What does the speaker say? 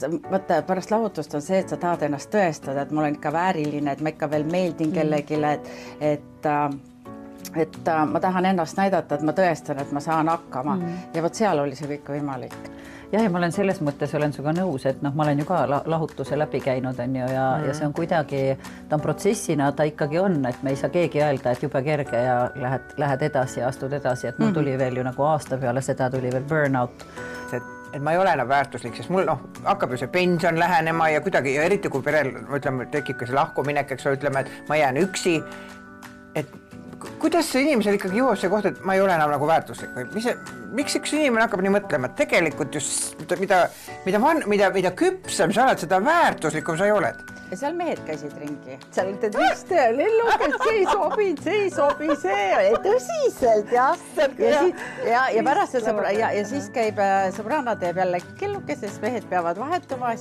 Vaata, pärast lahutust on see, et sa tahad ennast tõestada, et ma olen ikka vääriline, et ma ikka veel meeldin kellegile, et ma tahan ennast näidata, et ma tõestan, et ma saan hakkama. Ja võt seal oli see kõik võimalik. Jah, ja ma olen selles mõttes olen suga nõus, et ma olen ju ka lahutuse läbi käinud ja see on kuidagi, ta on protsessina, ta ikkagi on, et me ei saa keegi öelda, et jube kerge ja lähed edasi ja astud edasi, et mul tuli veel ju nagu aasta peale seda tuli veel burnout. Et ma ei ole enam väärtuslik, sest mul hakkab ju see pension lähenema ja kuidagi, ja eriti kui perel, ütleme, tekib ka see lahkuminek, eks ütleme, et ma jään üksi, et kuidas see inimesel ikkagi jõuab see koht, et ma ei ole enam nagu väärtuslik või miks üks inimene hakkab nii mõtlema, et tegelikult just mida küpsem sa oled, seda väärtuslikum sa ei oled. Ja seal mehed käisid ringi. Seal ütled, mis te lillukad, see ei sobi, tõsiselt, jah. Ja pärast ja siis käib sõbrana teeb jälle kellukesest, mehed peavad vahetuma.